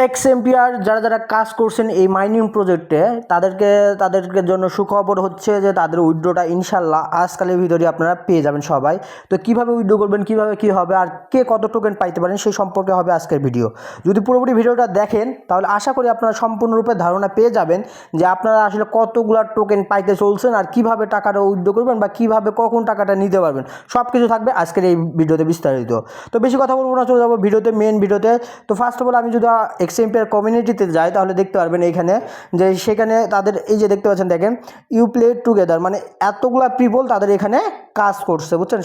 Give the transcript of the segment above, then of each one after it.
এক্সএমপিআর যারা কাজ করছেন এই মাইনিং প্রজেক্টে তাদেরকে জন্য সুখবর হচ্ছে যে তাদের উইথড্রটা ইনশাল্লাহ আজকালের ভিতরে আপনারা পেয়ে যাবেন সবাই। তো কীভাবে উইথড্র করবেন, কীভাবে কী হবে আর কে কত টোকেন পাইতে পারেন সেই সম্পর্কে হবে আজকের ভিডিও। যদি পুরোপুরি ভিডিওটা দেখেন তাহলে আশা করি আপনারা সম্পূর্ণরূপে ধারণা পেয়ে যাবেন যে আপনারা আসলে কতগুলো টোকেন পাইতে চলছেন আর কীভাবে টাকাটা উইথড্র করবেন বা কীভাবে কখন টাকাটা নিতে পারবেন, সব কিছু থাকবে আজকের এই ভিডিওতে বিস্তারিত। তো বেশি কথা বলবো না, চলে যাবো মেন ভিডিওতে। তো ফার্স্ট অফ অল আমি যদি এক্সএমপিআর কমিউনিটিতে যাই তাহলে দেখতে পারবেন এইখানে যে সেখানে তাদের এই যে দেখতে পাচ্ছেন, দেখেন ইউ প্লে টুগেদার, মানে এতগুলা পিপল তাদের এখানে কাজ করছে, বুঝছেন,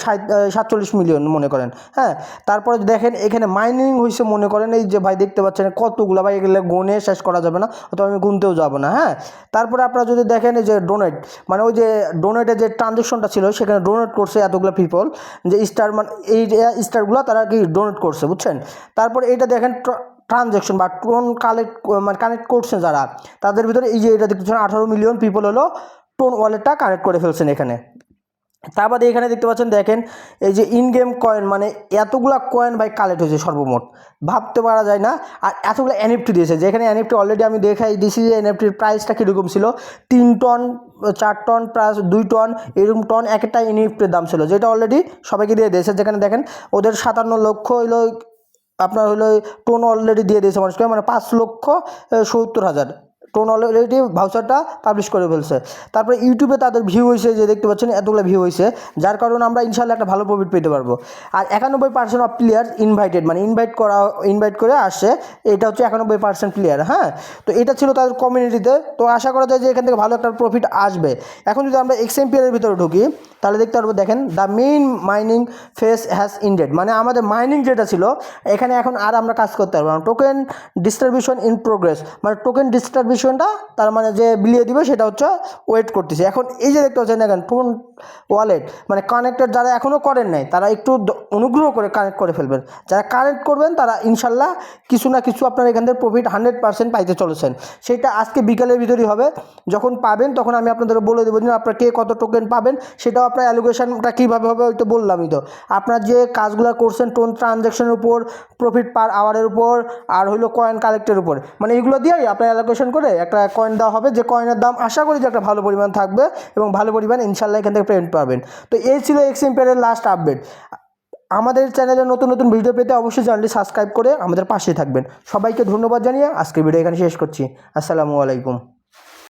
47 মিলিয়ন মনে করেন। হ্যাঁ, তারপরে দেখেন এখানে মাইনিং হয়েছে মনে করেন এই যে ভাই দেখতে পাচ্ছেন কতগুলো, ভাই এগুলো গুনে শেষ করা যাবে না, অথবা আমি গুনতেও যাবো না। হ্যাঁ, তারপরে আপনারা যদি দেখেন এই যে ডোনেট, মানে ওই যে ডোনেটের যে ট্রানজ্যাকশনটা ছিল সেখানে ডোনেট করছে এতগুলো পিপল, যে স্টার মানে এই স্টারগুলো তারা কি ডোনেট করছে, বুঝছেন। তারপরে এইটা দেখেন ট্রানজ্যাকশন বা টোন কানেক্ট করছে যারা, তাদের ভিতরে এই যে এটা দেখতেছেন 18 মিলিয়ন পিপল হলো টোন ওয়ালেটটা কানেক্ট করে ফেলছেন এখানে। তার বাদে এখানে দেখতে পাচ্ছেন, দেখেন এই যে ইন গেম কয়েন, মানে এতগুলা কয়েন ভাই কালেক্ট হয়েছে সর্বমোট, ভাবতে পারা যায় না। আর এতগুলো এনএফটি দিয়েছে, যেখানে এনএফটি অলরেডি আমি দেখাই দিয়েছি যে এনএফটির প্রাইসটা কীরকম ছিল, 3 টন 4 টন প্লাস 2 টন এরকম টন এক একটা এনএফটির দাম ছিল, যেটা অলরেডি সবাইকে দিয়ে দিয়েছে। যেখানে দেখেন ওদের 57 লক্ষ হইলো আপনার হলো টোন অলরেডি দিয়ে দিয়েছে মানুষকে, মানে 5,70,000 টোন অলরেডি ভাউচারটা পাবলিশ করে ফেলছে। তারপরে ইউটিউবে তাদের ভিউ হয়েছে, যে দেখতে পাচ্ছেন এতগুলো ভিউ হয়েছে, যার কারণে আমরা ইনশাল্লাহ একটা ভালো প্রফিট পেতে পারবো। আর 91% অফ প্লেয়ার ইনভাইটেড, মানে ইনভাইট করে আসছে, এটা হচ্ছে 91% প্লেয়ার। হ্যাঁ, তো এটা ছিল তাদের কমিউনিটিতে। তো আশা করা যায় যে এখান থেকে ভালো একটা প্রফিট আসবে। এখন যদি আমরা এক্সএমপিআর ভিতরে ঢুকি তাহলে দেখতে পারবো, দেখেন the main mining face has ended, মানে আমাদের মাইনিং যেটা ছিল এখানে এখন আর আমরা কাজ করতে পারবো না। টোকেন ডিস্ট্রিবিউশন ইন প্রোগ্রেস, মানে টোকেন ডিস্ট্রিবিউশনটা তার মানে যে বিলিয়ে দিবে সেটা হচ্ছে ওয়েট করতেছে। এখন এই যে দেখতে পাচ্ছেন দেখেন টোন ওয়ালেট, মানে কানেক্টেড যারা এখনও করেন নাই তারা একটু অনুগ্রহ করে কানেক্ট করে ফেলবেন। যারা কানেক্ট করবেন তারা ইনশাল্লাহ কিছু না কিছু আপনার এখান থেকে প্রফিট 100% পাইতে চলেছেন। সেটা আজকে বিকালের ভিতরেই হবে, যখন পাবেন তখন আমি আপনাদের বলে দেবো যে আপনার কে কত টোকেন পাবেন, সেটাও আপনার অ্যালোকেশনটা কীভাবে হবে ওই তো বললামই। তো আপনার যে কাজগুলো করছেন টোন ট্রানজ্যাকশনের উপর, প্রফিট পার আওয়ারের উপর, আর হইলো কয়েন কালেক্টের উপর, মানে এগুলো দিয়েই আপনার অ্যালোকেশন করে একটা কয়েন দেওয়া হবে, যে কয়েনের দাম আশা করি যে একটা ভালো পরিমাণ থাকবে এবং ভালো পরিমাণ ইনশাল্লাহ এখান থেকে পেমেন্ট পাবেন। তো এই ছিল এক্সএমপিআর লাস্ট আপডেট। আমাদের চ্যানেলে নতুন নতুন ভিডিও পেতে অবশ্যই চ্যানেলটি সাবস্ক্রাইব করে আমাদের পাশে থাকবেন। সবাইকে ধন্যবাদ জানিয়ে আজকের ভিডিও এখানে শেষ করছি। আসসালামু আলাইকুম।